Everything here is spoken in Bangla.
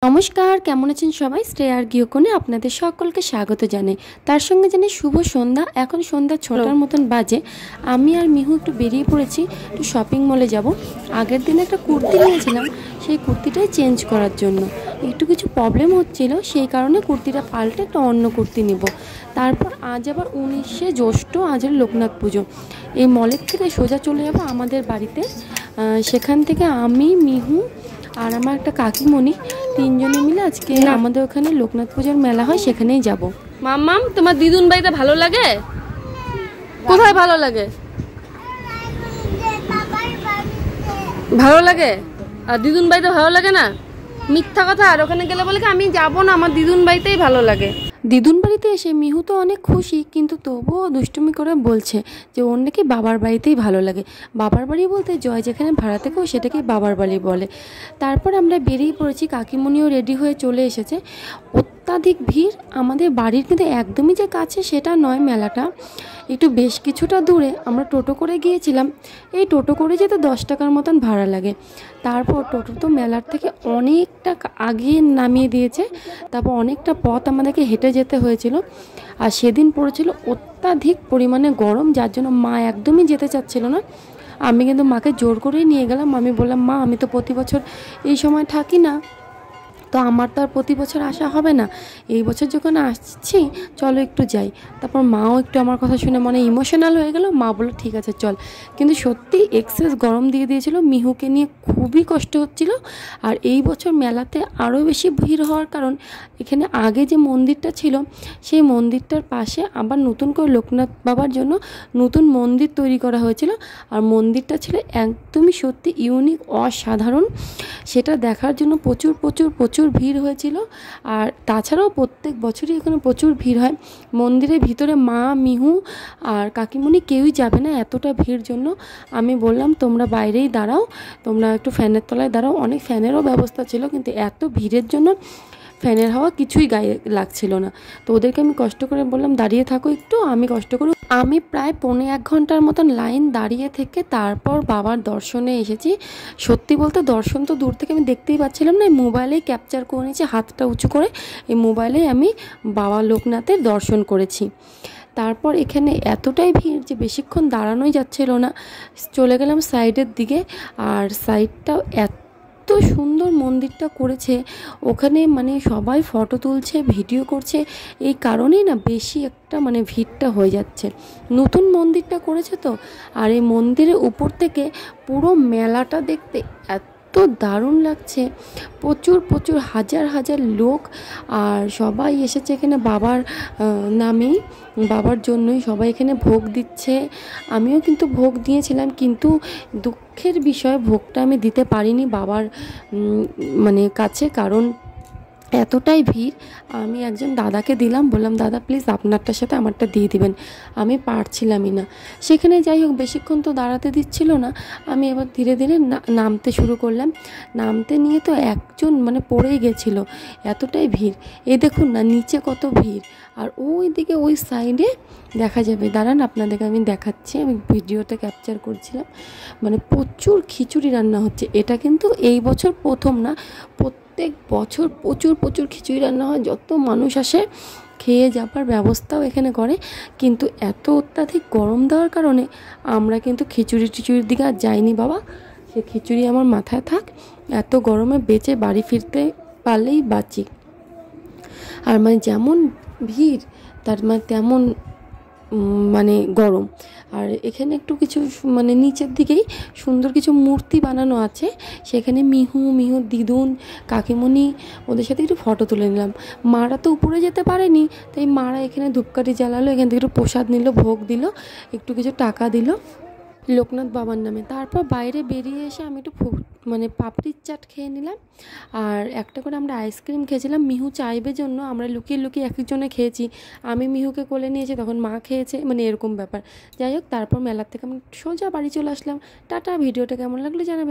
নমস্কার, কেমন আছেন সবাই? শ্রেয়ার গৃহকোণে আপনাদের সকলকে স্বাগত জানাই। তার সঙ্গে জানাই শুভ সন্ধ্যা। এখন সন্ধ্যা 6টার মতন বাজে। আমি আর মিহু একটু বেরিয়ে পড়েছি, একটু শপিং মলে যাব। আগের দিন একটা কুর্তি নিয়েছিলাম, সেই কুর্তিটাই চেঞ্জ করার জন্য একটু কিছু প্রবলেম হচ্ছিল, সেই কারণে কুর্তিটা পাল্টে একটা অন্য কুর্তি নেব। তারপর আজ আবার 19শে জ্যৈষ্ঠ, আজ লোকনাথ পুজো। এই মলের থেকে সোজা চলে যাব আমাদের বাড়িতে। সেখান থেকে আমি, মিহু আর আমার একটা কাকিমণি তিনজনে মিলে আজকে আমাদের ওখানে লোকনাথ পুজোর মেলা হয়, সেখানেই যাব। মাম্মাম, তোমার দিদুন বাড়িতে ভালো লাগে? কোথায় ভালো লাগে? ভালো লাগে। আর দিদুন বাড়িতে ভালো লাগে না? মিথ্যা কথা। আর ওখানে গেলে বলে কি আমি যাবো না, আমার দিদুন বাড়িতেই ভালো লাগে। দিদুন বাড়িতে এসে মিহু তো অনেক খুশি, কিন্তু তবুও দুষ্টুমি করে বলছে যে ওর নাকি বাবার বাড়িতেই ভালো লাগে। বাবার বাড়ি বলতে জয় যেখানে ভাড়া থেকেও সেটাকে বাবার বাড়ি বলে। তারপর আমরা বেরিয়ে পড়েছি, কাকিমণিও রেডি হয়ে চলে এসেছে। অত্যাধিক ভিড়। আমাদের বাড়ির কিন্তু একদমই যে কাছে সেটা নয়, মেলাটা একটু বেশ কিছুটা দূরে। আমরা টোটো করে গিয়েছিলাম। এই টোটো করে যেতে 10 টাকার মতন ভাড়া লাগে। তারপর টোটো তো মেলার থেকে অনেকটা আগে নামিয়ে দিয়েছে, তারপর অনেকটা পথ আমাদেরকে হেঁটে যেতে হয়েছিল। আর সেদিন পড়েছিল অত্যাধিক পরিমাণে গরম, যার জন্য মা একদমই যেতে চাচ্ছিল না। আমি কিন্তু মাকে জোর করেই নিয়ে গেলাম। আমি বললাম, মা আমি তো প্রতি বছর এই সময় থাকি না, তো আমার তো আর প্রতি বছর আসা হবে না, এই বছর যখন আসছি চলো একটু যাই। তারপর মাও একটু আমার কথা শুনে মনে ইমোশনাল হয়ে গেল। মা বললো ঠিক আছে চল। কিন্তু সত্যি এক্সেস গরম দিয়ে দিয়েছিল, মিহুকে নিয়ে খুবই কষ্ট হচ্ছিল। আর এই বছর মেলাতে আরও বেশি ভিড় হওয়ার কারণ, এখানে আগে যে মন্দিরটা ছিল সেই মন্দিরটার পাশে আবার নতুন করে লোকনাথ বাবার জন্য নতুন মন্দির তৈরি করা হয়েছিল। আর মন্দিরটা ছিল একদমই সত্যি ইউনিক, অসাধারণ। সেটা দেখার জন্য প্রচুর প্রচুর প্রচুর ভিড় হয়েছিল। আর তাছাড়াও প্রত্যেক বছরই এখানে প্রচুর ভিড় হয়। মন্দিরের ভিতরে মা, মিহু আর কাকিমণি কেউই যাবে না এতটা ভিড় জন্য। আমি বললাম তোমরা বাইরেই দাঁড়াও, তোমরা একটু ফ্যানের তলায় দাঁড়াও। অনেক ফ্যানেরও ব্যবস্থা ছিল, কিন্তু এত ভিড়ের জন্য ফ্যানের হাওয়া কিছুই গায়ে লাগছিল না। তো ওদেরকে আমি কষ্ট করে বললাম দাঁড়িয়ে থাকো একটু, আমি কষ্ট করি। আমি প্রায় 1.25 ঘন্টার মতন লাইন দাঁড়িয়ে থেকে তারপর বাবার দর্শনে এসেছি। সত্যি বলতে দর্শন তো দূর থেকে আমি দেখতেই পাচ্ছিলাম না, মোবাইলেই ক্যাপচার করে নিয়েছি হাতটা উঁচু করে। এই মোবাইলেই আমি বাবা লোকনাথের দর্শন করেছি। তারপর এখানে এতটাই ভিড় যে বেশিক্ষণ দাঁড়ানোই যাচ্ছিল না। চলে গেলাম সাইডের দিকে। আর সাইডটাও এত সুন্দর মন্দিরটা করেছে, ওখানে মানে সবাই ফটো তুলছে, ভিডিও করছে। এই কারণেই না বেশি একটা মানে ভিড়টা হয়ে যাচ্ছে। নতুন মন্দিরটা করেছে তো। আর এই মন্দিরের উপর থেকে পুরো মেলাটা দেখতে এত দারুণ লাগছে। প্রচুর প্রচুর হাজার হাজার লোক। আর সবাই এসেছে এখানে বাবার নামেই, বাবার জন্যই সবাই এখানে ভোগ দিচ্ছে। আমিও কিন্তু ভোগ দিয়েছিলাম, কিন্তু দুঃখের বিষয় ভোগটা আমি দিতে পারিনি বাবার মানে কাছে, কারণ এতটাই ভিড়। আমি একজন দাদাকে দিলাম, বললাম দাদা প্লিজ আপনারটার সাথে আমারটা দিয়ে দিবেন। আমি পারছিলামই না সেখানে। যাই হোক বেশিক্ষণ তো দাঁড়াতে দিচ্ছিল না। আমি এবার ধীরে ধীরে নামতে শুরু করলাম। নামতে নিয়ে তো একজন মানে পড়েই গেছিল, এতটাই ভিড়। এই দেখুন না নিচে কত ভিড়। আর ওই দিকে ওই সাইডে দেখা যাবে, দাঁড়ান আপনাদেরকে আমি দেখাচ্ছি। আমি ভিডিওটা ক্যাপচার করছিলাম। মানে প্রচুর খিচুড়ি রান্না হচ্ছে। এটা কিন্তু এই বছর প্রথম না, প্রত্যেক বছর প্রচুর প্রচুর খিচুড়ি রান্না হয়। যত মানুষ আসে খেয়ে যাবার ব্যবস্থাও এখানে করে। কিন্তু এত অত্যাধিক গরম দেওয়ার কারণে আমরা কিন্তু খিচুড়ির দিকে আর যাইনি বাবা। সে খিচুড়ি আমার মাথায় থাক, এত গরমে বেঁচে বাড়ি ফিরতে পারলেই বাঁচি। আর মানে যেমন ভিড় তার মানে তেমন মানে গরম। আর এখানে একটু কিছু মানে নিচের দিকেই সুন্দর কিছু মূর্তি বানানো আছে, সেখানে মিহু দিদুন কাকিমণি ওদের সাথে একটু ফটো তুলে নিলাম। মারা তো উপরে যেতে পারেনি, তাই মারা এখানে ধূপকাঠি জ্বালালো, এখান থেকে একটু প্রসাদ নিল, ভোগ দিল, একটু কিছু টাকা দিল লোকনাথ বাবার নামে। তারপর বাইরে বেরিয়ে এসে আমি একটু মানে পাপড়ির চাট খেয়ে নিলাম। আর একটা করে আমরা আইসক্রিম খেয়েছিলাম মিহু চাইবে জন্য। আমরা লুকিয়ে লুকিয়ে এক একজনে খেয়েছি। আমি মিহুকে কোলে নিয়েছি, তখন মা খেয়েছে, মানে এরকম ব্যাপার। যাই হোক তারপর মেলার থেকে আমি সোজা বাড়ি চলে আসলাম। টাটা। ভিডিওটা কেমন লাগলো জানাবেন।